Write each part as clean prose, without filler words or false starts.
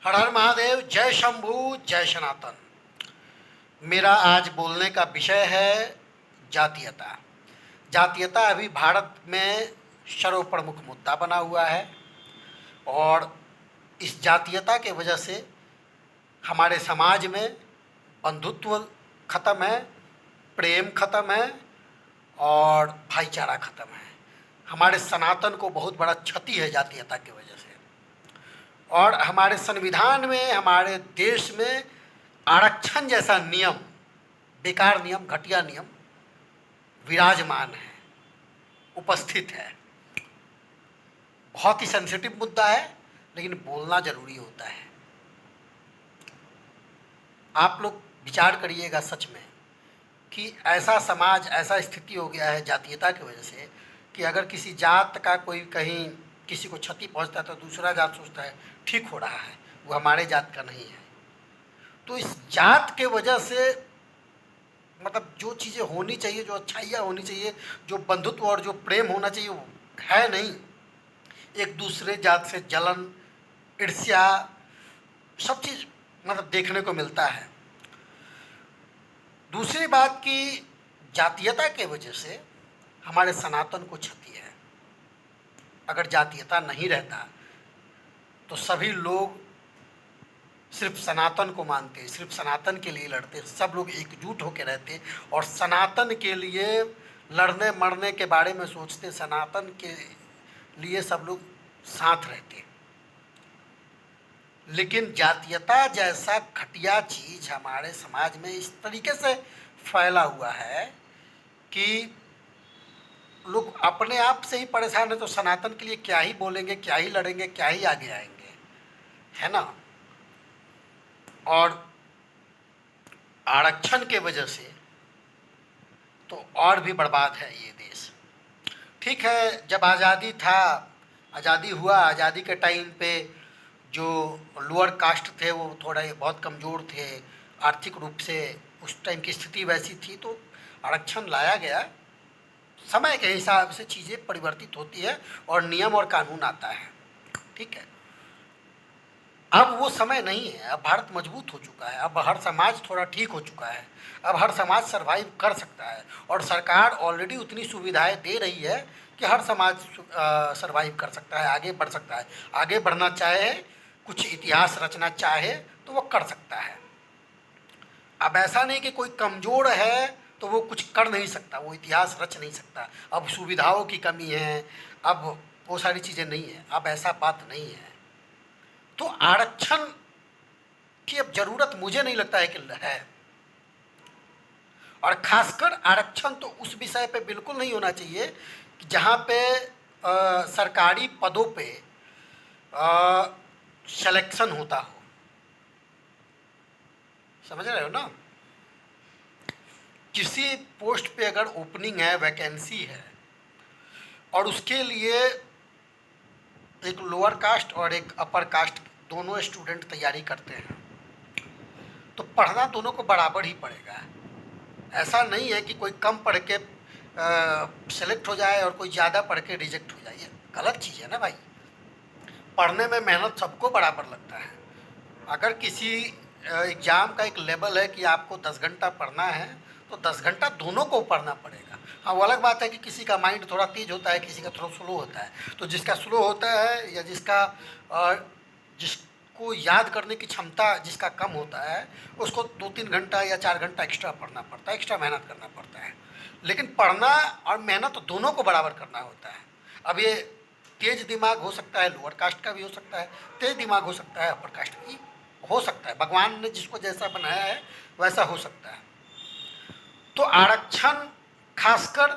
हर हर महादेव, जय शंभू, जय सनातन। मेरा आज बोलने का विषय है जातीयता। जातीयता अभी भारत में सर्वप्रमुख मुद्दा बना हुआ है और इस जातीयता के वजह से हमारे समाज में बंधुत्व खत्म है, प्रेम खत्म है और भाईचारा खत्म है। हमारे सनातन को बहुत बड़ा क्षति है जातीयता की वजह से। और हमारे संविधान में, हमारे देश में आरक्षण जैसा नियम, बेकार नियम, घटिया नियम विराजमान है, उपस्थित है। बहुत ही सेंसिटिव मुद्दा है, लेकिन बोलना जरूरी होता है। आप लोग विचार करिएगा सच में कि ऐसा समाज, ऐसा स्थिति हो गया है जातीयता की वजह से कि अगर किसी जात का कोई कहीं किसी को क्षति पहुंचता है तो दूसरा जात सोचता है ठीक हो रहा है, वो हमारे जात का नहीं है। तो इस जात के वजह से मतलब जो चीज़ें होनी चाहिए, जो अच्छाइयाँ होनी चाहिए, जो बंधुत्व और जो प्रेम होना चाहिए वो है नहीं। एक दूसरे जात से जलन, ईर्ष्या, सब चीज़ मतलब देखने को मिलता है। दूसरी बात कि जातीयता के वजह से हमारे सनातन को क्षति है। अगर जातीयता नहीं रहता तो सभी लोग सिर्फ सनातन को मानते, सिर्फ सनातन के लिए लड़ते, सब लोग एकजुट होकर रहते और सनातन के लिए लड़ने मरने के बारे में सोचते, सनातन के लिए सब लोग साथ रहते। लेकिन जातीयता जैसा घटिया चीज़ हमारे समाज में इस तरीके से फैला हुआ है कि लोग अपने आप से ही परेशान है, तो सनातन के लिए क्या ही बोलेंगे, क्या ही लड़ेंगे, क्या ही आगे आएंगे, है ना। और आरक्षण के वजह से तो और भी बर्बाद है ये देश। ठीक है, जब आज़ादी था, आज़ादी हुआ, आज़ादी के टाइम पे जो लोअर कास्ट थे वो थोड़े बहुत कमज़ोर थे आर्थिक रूप से, उस टाइम की स्थिति वैसी थी तो आरक्षण लाया गया। समय के हिसाब से चीज़ें परिवर्तित होती है और नियम और कानून आता है, ठीक है। अब वो समय नहीं है, अब भारत मजबूत हो चुका है, अब हर समाज थोड़ा ठीक हो चुका है, अब हर समाज सरवाइव कर सकता है और सरकार ऑलरेडी उतनी सुविधाएं दे रही है कि हर समाज सरवाइव कर सकता है, आगे बढ़ सकता है। आगे बढ़ना चाहे, कुछ इतिहास रचना चाहे तो वो कर सकता है। अब ऐसा नहीं कि कोई कमज़ोर है तो वो कुछ कर नहीं सकता, वो इतिहास रच नहीं सकता। अब सुविधाओं की कमी है, अब वो सारी चीज़ें नहीं है, अब ऐसा बात नहीं है। तो आरक्षण की अब ज़रूरत मुझे नहीं लगता है कि है। और खासकर आरक्षण तो उस विषय पे बिल्कुल नहीं होना चाहिए कि जहाँ पे सरकारी पदों पे सिलेक्शन होता हो। समझ रहे हो ना। किसी पोस्ट पे अगर ओपनिंग है, वैकेंसी है और उसके लिए एक लोअर कास्ट और एक अपर कास्ट दोनों स्टूडेंट तैयारी करते हैं तो पढ़ना दोनों को बराबर ही पड़ेगा। ऐसा नहीं है कि कोई कम पढ़ के सेलेक्ट हो जाए और कोई ज़्यादा पढ़ के रिजेक्ट हो जाए, ये गलत चीज़ है ना भाई। पढ़ने में मेहनत सबको बराबर लगता है। अगर किसी एग्ज़ाम का एक लेवल है कि आपको 10 घंटा पढ़ना है तो 10 घंटा दोनों को पढ़ना पड़ेगा। हाँ, वो अलग बात है कि किसी का माइंड थोड़ा तेज होता है, किसी का थोड़ा स्लो होता है। तो जिसका स्लो होता है या जिसको याद करने की क्षमता जिसका कम होता है उसको 2-3 घंटा या 4 घंटा एक्स्ट्रा पढ़ना पड़ता है, एक्स्ट्रा मेहनत करना पड़ता है। लेकिन पढ़ना और मेहनत दोनों को बराबर करना होता है। अब ये तेज दिमाग हो सकता है, लोअर कास्ट का भी हो सकता है, तेज दिमाग हो सकता है, अपर कास्ट भी हो सकता है। भगवान ने जिसको जैसा बनाया है वैसा हो सकता है। तो आरक्षण खासकर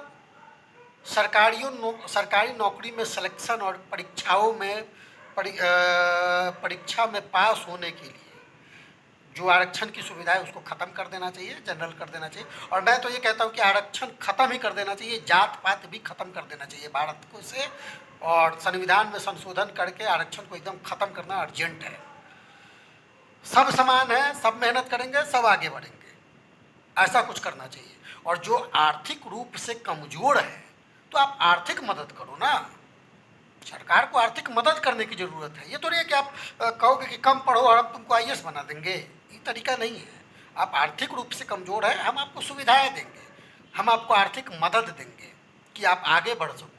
सरकारी नौकरी में सिलेक्शन और परीक्षा में पास होने के लिए जो आरक्षण की सुविधा है उसको ख़त्म कर देना चाहिए, जनरल कर देना चाहिए। और मैं तो ये कहता हूँ कि आरक्षण ख़त्म ही कर देना चाहिए, जात पात भी ख़त्म कर देना चाहिए भारत को से, और संविधान में संशोधन करके आरक्षण को एकदम ख़त्म करना अर्जेंट है। सब समान है, सब मेहनत करेंगे, सब आगे बढ़ेंगे, ऐसा कुछ करना चाहिए। और जो आर्थिक रूप से कमज़ोर है तो आप आर्थिक मदद करो ना। सरकार को आर्थिक मदद करने की ज़रूरत है। ये तो नहीं है कि आप कहोगे कि कम पढ़ो और हम तुमको आईएएस बना देंगे, ये तरीका नहीं है। आप आर्थिक रूप से कमज़ोर हैं, हम आपको सुविधाएं देंगे, हम आपको आर्थिक मदद देंगे कि आप आगे बढ़ सको।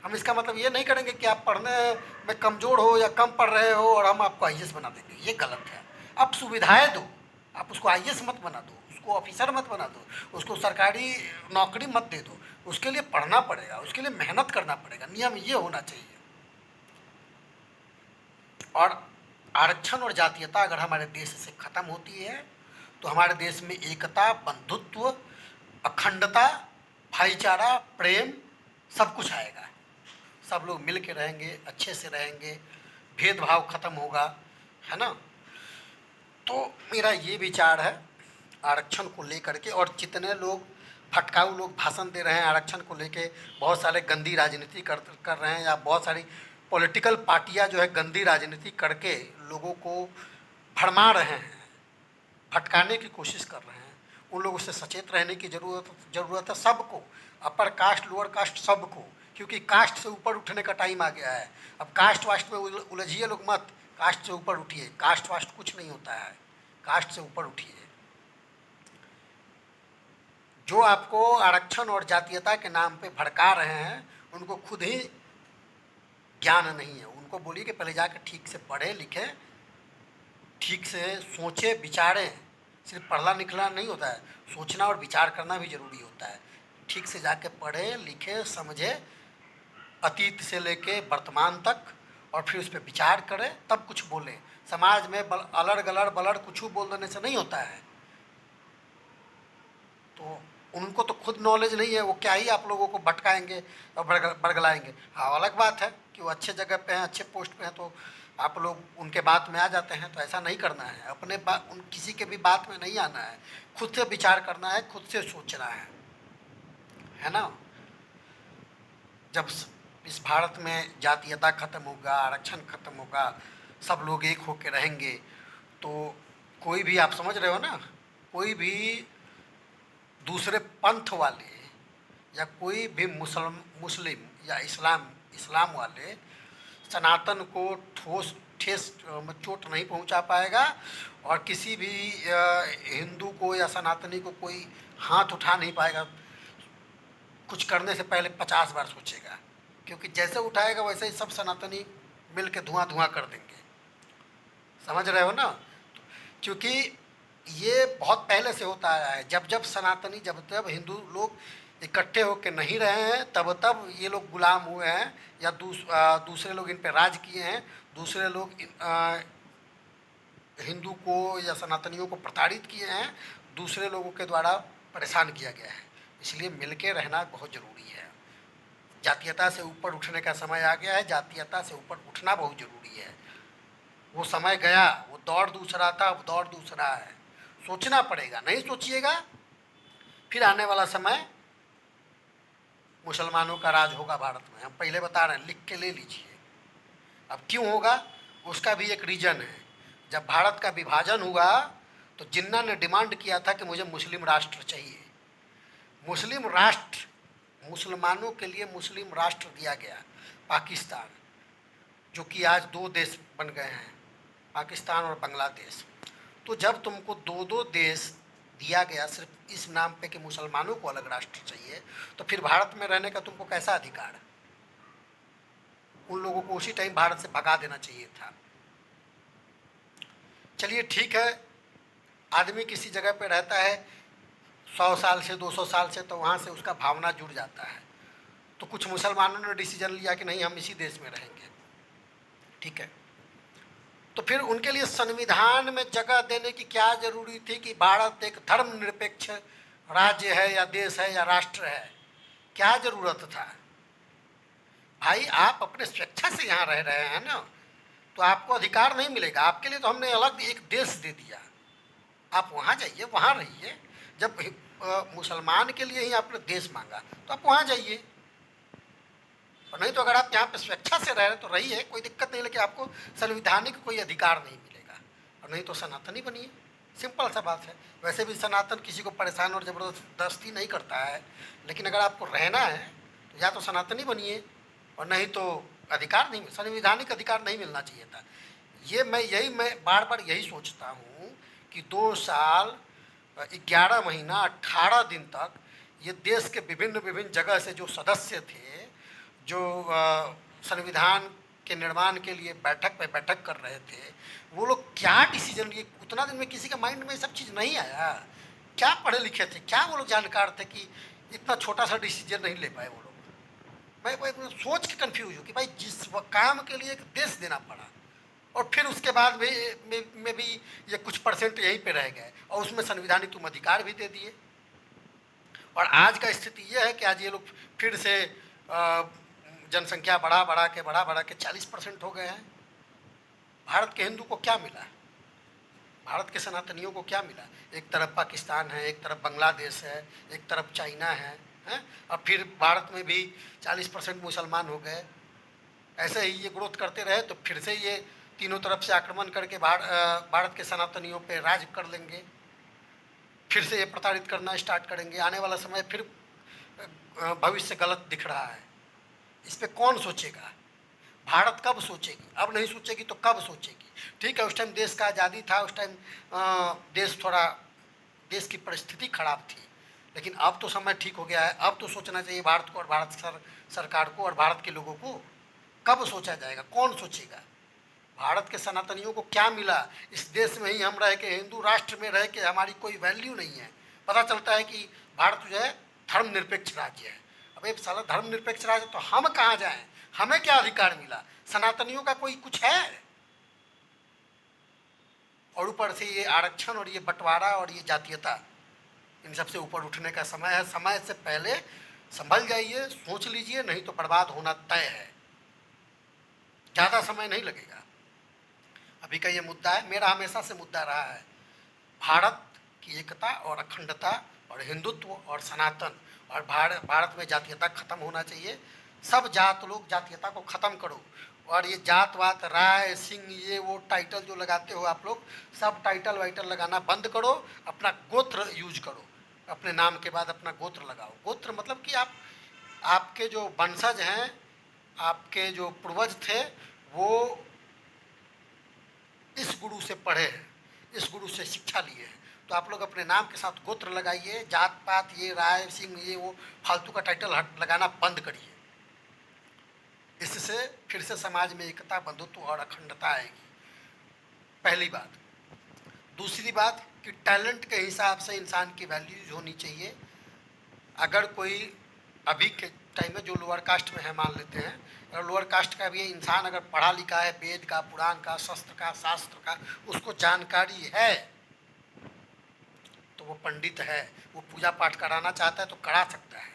हम इसका मतलब ये नहीं करेंगे कि आप पढ़ने में कमज़ोर हो या कम पढ़ रहे हो और हम आपको आईएएस बना देंगे, ये गलत है। आप सुविधाएँ दो, आप उसको आईएएस मत बना दो, उसको ऑफिसर मत बना दो, उसको सरकारी नौकरी मत दे दो। उसके लिए पढ़ना पड़ेगा, उसके लिए मेहनत करना पड़ेगा, नियम ये होना चाहिए। और आरक्षण और जातीयता अगर हमारे देश से खत्म होती है तो हमारे देश में एकता, बंधुत्व, अखंडता, भाईचारा, प्रेम सब कुछ आएगा। सब लोग मिल के रहेंगे, अच्छे से रहेंगे, भेदभाव खत्म होगा, है ना। तो मेरा ये विचार है आरक्षण को लेकर के। और जितने लोग भटकाऊ लोग भाषण दे रहे हैं आरक्षण को लेके, बहुत सारे गंदी राजनीति कर रहे हैं, या बहुत सारी पॉलिटिकल पार्टियां जो है गंदी राजनीति करके लोगों को भरमा रहे हैं, भटकाने की कोशिश कर रहे हैं, उन लोगों से सचेत रहने की ज़रूरत है सबको, अपर कास्ट, लोअर कास्ट, सबको। क्योंकि कास्ट से ऊपर उठने का टाइम आ गया है। अब कास्ट वास्ट में उलझिए लोग मत, कास्ट से ऊपर उठिए। कास्ट वास्ट कुछ नहीं होता है, कास्ट से ऊपर उठिए। जो आपको आरक्षण और जातीयता के नाम पे भड़का रहे हैं उनको खुद ही ज्ञान नहीं है। उनको बोलिए कि पहले जाकर ठीक से पढ़े लिखें, ठीक से सोचे विचारें। सिर्फ पढ़ना लिखना नहीं होता है, सोचना और विचार करना भी ज़रूरी होता है। ठीक से जाके पढ़े लिखे समझे, अतीत से लेके वर्तमान तक, और फिर उस पर विचार करें, तब कुछ बोलें। समाज में अलड़ गलड़ बलड़ कुछ बोल देने से नहीं होता है। तो उनको तो खुद नॉलेज नहीं है, वो क्या ही आप लोगों को भटकाएंगे और बरगलाएंगे। हाँ, अलग बात है कि वो अच्छे जगह पे हैं, अच्छे पोस्ट पे हैं, तो आप लोग उनके बात में आ जाते हैं। तो ऐसा नहीं करना है, अपने किसी के भी बात में नहीं आना है, खुद से विचार करना है, खुद से सोचना है ना। जब इस भारत में जातीयता खत्म होगा, आरक्षण खत्म होगा, सब लोग एक होकर रहेंगे, तो कोई भी, आप समझ रहे हो ना, कोई भी दूसरे पंथ वाले या कोई भी मुस्लिम या इस्लाम वाले सनातन को ठेस चोट नहीं पहुंचा पाएगा। और किसी भी हिंदू को या सनातनी को कोई हाथ उठा नहीं पाएगा। कुछ करने से पहले 50 बार सोचेगा, क्योंकि जैसे उठाएगा वैसे ही सब सनातनी मिल के धुआं धुआं कर देंगे। समझ रहे हो ना। क्योंकि ये बहुत पहले से होता आया है। जब जब सनातनी, जब जब हिंदू लोग इकट्ठे होकर नहीं रहे हैं, तब तब ये लोग गुलाम हुए हैं, या दूसरे लोग इन पे राज किए हैं। दूसरे लोग हिंदू को या सनातनियों को प्रताड़ित किए हैं, दूसरे लोगों के द्वारा परेशान किया गया है। इसलिए मिलके रहना बहुत ज़रूरी है। जातीयता से ऊपर उठने का समय आ गया है, जातीयता से ऊपर उठना बहुत ज़रूरी है। वो समय गया, वो दौर दूसरा था, अब दौर दूसरा है। सोचना पड़ेगा, नहीं सोचिएगा फिर आने वाला समय मुसलमानों का राज होगा भारत में। हम पहले बता रहे हैं, लिख के ले लीजिए। अब क्यों होगा उसका भी एक रीज़न है। जब भारत का विभाजन हुआ तो जिन्ना ने डिमांड किया था कि मुझे मुस्लिम राष्ट्र चाहिए। मुस्लिम राष्ट्र, मुसलमानों के लिए मुस्लिम राष्ट्र दिया गया, पाकिस्तान, जो कि आज 2 देश बन गए हैं, पाकिस्तान और बांग्लादेश। तो जब तुमको 2-2 देश दिया गया सिर्फ इस नाम पे कि मुसलमानों को अलग राष्ट्र चाहिए, तो फिर भारत में रहने का तुमको कैसा अधिकार है? उन लोगों को उसी टाइम भारत से भगा देना चाहिए था। चलिए ठीक है, आदमी किसी जगह पे रहता है 100 साल से, 200 साल से, तो वहाँ से उसका भावना जुड़ जाता है। तो कुछ मुसलमानों ने डिसीजन लिया कि नहीं, हम इसी देश में रहेंगे, ठीक है। तो फिर उनके लिए संविधान में जगह देने की क्या ज़रूरी थी कि भारत एक धर्मनिरपेक्ष राज्य है या देश है या राष्ट्र है? क्या ज़रूरत था भाई? आप अपने स्वेच्छा से यहाँ रह रहे हैं ना, तो आपको अधिकार नहीं मिलेगा। आपके लिए तो हमने अलग एक देश दे दिया, आप वहाँ जाइए, वहाँ रहिए। जब मुसलमान के लिए ही आपने देश मांगा तो आप वहाँ जाइए, और नहीं तो अगर आप यहाँ पे स्वेच्छा से रह रहे तो रहिए, कोई दिक्कत नहीं, लेकिन आपको संवैधानिक कोई अधिकार नहीं मिलेगा। और नहीं तो सनातनी बनिए, सिंपल सा बात है। वैसे भी सनातन किसी को परेशान और ज़बरदस्ती नहीं करता है, लेकिन अगर आपको रहना है तो या तो सनातनी बनिए और नहीं तो अधिकार नहीं, संवैधानिक अधिकार नहीं मिलना चाहिए था। मैं बार बार यही सोचता हूँ कि 2 साल 11 महीना 18 दिन तक ये देश के विभिन्न विभिन्न जगह से जो सदस्य थे, जो संविधान के निर्माण के लिए बैठक पे बैठक कर रहे थे, वो लोग क्या डिसीजन लिए? उतना दिन में किसी के माइंड में ये सब चीज़ नहीं आया? क्या पढ़े लिखे थे? क्या वो लोग जानकार थे कि इतना छोटा सा डिसीजन नहीं ले पाए वो लोग? मैं सोच के कंफ्यूज हूँ कि भाई जिस काम के लिए एक देश देना पड़ा, और फिर उसके बाद में भी ये कुछ परसेंट यहीं पे रह गए, और उसमें संविधानिक तुम अधिकार भी दे दिए। और आज का स्थिति ये है कि आज ये लोग फिर से जनसंख्या बढ़ा के 40% हो गए हैं। भारत के हिंदू को क्या मिला? भारत के सनातनियों को क्या मिला? एक तरफ पाकिस्तान है, एक तरफ बांग्लादेश है, एक तरफ चाइना है, हैं? अब फिर भारत में भी 40% मुसलमान हो गए। ऐसे ही ये ग्रोथ करते रहे तो फिर से ये तीनों तरफ से आक्रमण करके भारत के सनातनियों पे राज कर लेंगे, फिर से ये प्रताड़ित करना स्टार्ट करेंगे। आने वाला समय फिर भविष्य गलत दिख रहा है। इस पर कौन सोचेगा? भारत कब सोचेगी? अब नहीं सोचेगी तो कब सोचेगी? ठीक है, उस टाइम देश का आज़ादी था, उस टाइम देश की परिस्थिति खराब थी, लेकिन अब तो समय ठीक हो गया है। अब तो सोचना चाहिए भारत को और भारत सरकार को और भारत के लोगों को। कब सोचा जाएगा? कौन सोचेगा? भारत के सनातनियों को क्या मिला? इस देश में ही हम रह के, हिंदू राष्ट्र में रह के हमारी कोई वैल्यू नहीं है। पता चलता है कि भारत जो है धर्मनिरपेक्ष राज्य है। अब एक साला धर्मनिरपेक्ष राज्य, तो हम कहाँ जाएं? हमें क्या अधिकार मिला? सनातनियों का कोई कुछ है? और ऊपर से ये आरक्षण और ये बंटवारा और ये जातीयता, इन सबसे ऊपर उठने का समय है। समय से पहले संभल जाइए, सोच लीजिए, नहीं तो बर्बाद होना तय है। ज़्यादा समय नहीं लगेगा। अभी का ये मुद्दा है, मेरा हमेशा से मुद्दा रहा है, भारत की एकता और अखंडता और हिंदुत्व और सनातन, और भारत में जातीयता खत्म होना चाहिए। सब जात लोग जातीयता को ख़त्म करो, और ये जात वात, राय सिंह, ये वो टाइटल जो लगाते हो आप लोग, सब टाइटल वाइटल लगाना बंद करो। अपना गोत्र यूज करो, अपने नाम के बाद अपना गोत्र लगाओ। गोत्र मतलब कि आपके जो वंशज हैं, आपके जो पूर्वज थे, वो इस गुरु से पढ़े हैं, इस गुरु से शिक्षा लिए हैं, तो आप लोग अपने नाम के साथ गोत्र लगाइए। जात पात, ये राय सिंह, ये वो फालतू का टाइटल लगाना बंद करिए। इससे फिर से समाज में एकता, बंधुत्व और अखंडता आएगी, पहली बात। दूसरी बात कि टैलेंट के हिसाब से इंसान की वैल्यूज होनी चाहिए। अगर कोई अभी के टाइम में जो लोअर कास्ट में है, मान लेते हैं, और लोअर कास्ट का भी इंसान अगर पढ़ा लिखा है, वेद का, पुराण का, शस्त्र का, शास्त्र का उसको जानकारी है, तो वो पंडित है, वो पूजा पाठ कराना चाहता है तो करा सकता है,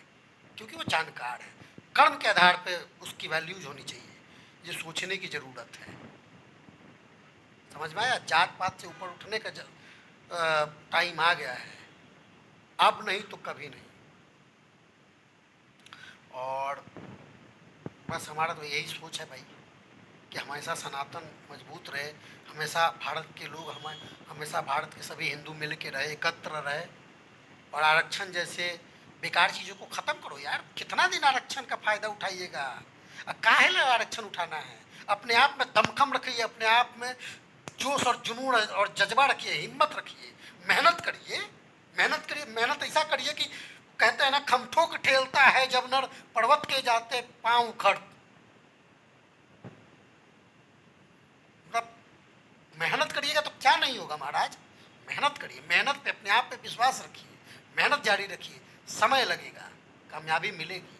क्योंकि वो जानकार है। कर्म के आधार पे उसकी वैल्यूज होनी चाहिए, ये सोचने की ज़रूरत है। समझ में आया? जात पात से ऊपर उठने का टाइम आ गया है, अब नहीं तो कभी नहीं। और बस हमारा तो यही सोच है भाई कि हमेशा सनातन मजबूत रहे, हमेशा भारत के लोग, हमेशा भारत के सभी हिंदू मिल के रहे, एकत्र रहे। और आरक्षण जैसे बेकार चीज़ों को ख़त्म करो यार। कितना दिन आरक्षण का फ़ायदा उठाइएगा? काहे ले आरक्षण उठाना है? अपने आप में दमखम रखिए, अपने आप में जोश और जुनून और जज्बा रखिए, हिम्मत रखिए, मेहनत करिए, मेहनत करिए। मेहनत ऐसा करिए कि कहते हैं ना, खमठोक ठेलता है जब नर, पर्वत के जाते पांव उखड़। मतलब मेहनत करिएगा तो क्या नहीं होगा महाराज? मेहनत करिए, मेहनत पे, अपने आप पे विश्वास रखिए, मेहनत जारी रखिए, समय लगेगा, कामयाबी मिलेगी।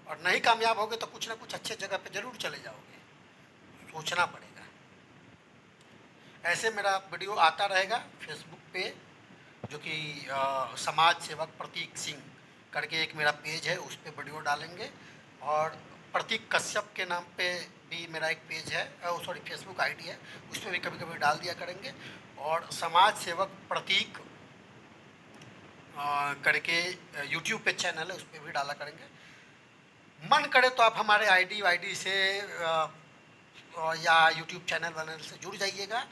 और नहीं कामयाब होगे तो कुछ ना कुछ अच्छे जगह पे जरूर चले जाओगे, सोचना पड़ेगा। ऐसे मेरा वीडियो आता रहेगा फेसबुक पे, जो कि समाज सेवक प्रतीक सिंह करके एक मेरा पेज है, उस पर वीडियो डालेंगे। और प्रतीक कश्यप के नाम पे भी मेरा एक पेज है, सॉरी फेसबुक आईडी है, उस पर भी कभी कभी डाल दिया करेंगे। और समाज सेवक प्रतीक करके यूट्यूब पे चैनल है, उस पर भी डाला करेंगे। मन करे तो आप हमारे आईडी से या यूट्यूब चैनल वाले से जुड़ जाइएगा।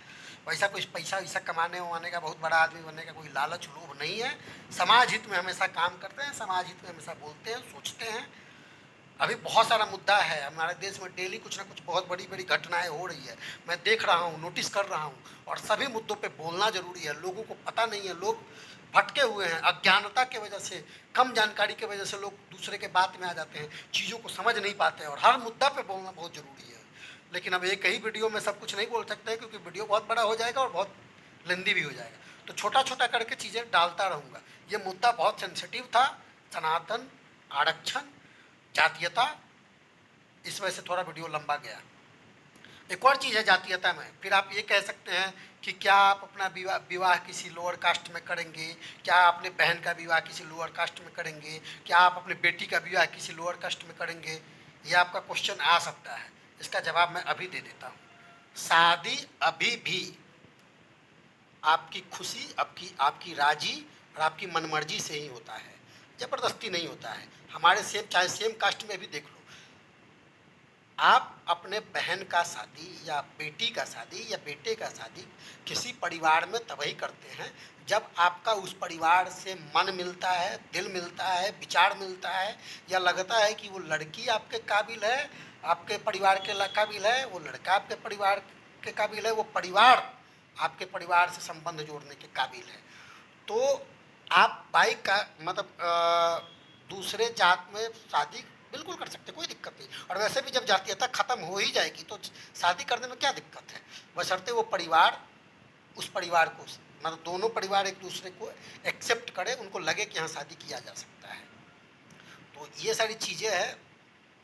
वैसा कुछ पैसा वैसा कमाने वाने का, बहुत बड़ा आदमी बनने का कोई लालच लोभ नहीं है। समाज हित में हमेशा काम करते हैं, समाज हित में हमेशा बोलते हैं, सोचते हैं। अभी बहुत सारा मुद्दा है हमारे देश में, डेली कुछ ना कुछ बहुत बड़ी बड़ी घटनाएं हो रही है, मैं देख रहा हूँ, नोटिस कर रहा हूँ। और सभी मुद्दों पे बोलना जरूरी है। लोगों को पता नहीं है, लोग भटके हुए हैं अज्ञानता की वजह से, कम जानकारी की वजह से लोग दूसरे के बात में आ जाते हैं, चीज़ों को समझ नहीं पाते हैं, और हर मुद्दा पे बोलना बहुत ज़रूरी है। लेकिन अब एक ही वीडियो में सब कुछ नहीं बोल सकते हैं, क्योंकि वीडियो बहुत बड़ा हो जाएगा और बहुत लेंदी भी हो जाएगा। तो छोटा छोटा करके चीज़ें डालता रहूँगा। ये मुद्दा बहुत सेंसिटिव था, सनातन, आरक्षण, जातीयता, इस वजह से थोड़ा वीडियो लंबा गया। एक और चीज़ है जातीयता में, फिर आप ये कह सकते हैं कि क्या आप अपना विवाह किसी लोअर कास्ट में करेंगे, क्या आप अपने बहन का विवाह किसी लोअर कास्ट में करेंगे, क्या आप अपने बेटी का विवाह किसी लोअर कास्ट में करेंगे, ये आपका क्वेश्चन आ सकता है। इसका जवाब मैं अभी दे देता हूँ। शादी अभी भी आपकी खुशी, आपकी आपकी राजी और आपकी मनमर्जी से ही होता है, ज़बरदस्ती नहीं होता है। हमारे सेम, चाहे सेम कास्ट में भी देख लो, आप अपने बहन का शादी या बेटी का शादी या बेटे का शादी किसी परिवार में तभी करते हैं जब आपका उस परिवार से मन मिलता है, दिल मिलता है, विचार मिलता है, या लगता है कि वो लड़की आपके काबिल है, आपके परिवार के काबिल है, वो लड़का आपके परिवार के काबिल है, वो परिवार आपके परिवार से संबंध जोड़ने के काबिल है। तो आप बाइक का मतलब दूसरे जात में शादी बिल्कुल कर सकते, कोई दिक्कत नहीं। और वैसे भी जब जातीयता खत्म हो ही जाएगी तो शादी करने में क्या दिक्कत है, बशर्ते वो परिवार उस परिवार को, मतलब दोनों परिवार एक दूसरे को एक्सेप्ट करे, उनको लगे कि यहाँ शादी किया जा सकता है। तो ये सारी चीज़ें हैं,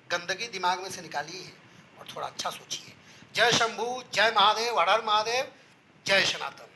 गंदगी दिमाग में से निकालिए और थोड़ा अच्छा सोचिए। जय शंभू, जय महादेव, हर हर महादेव, जय सनातन।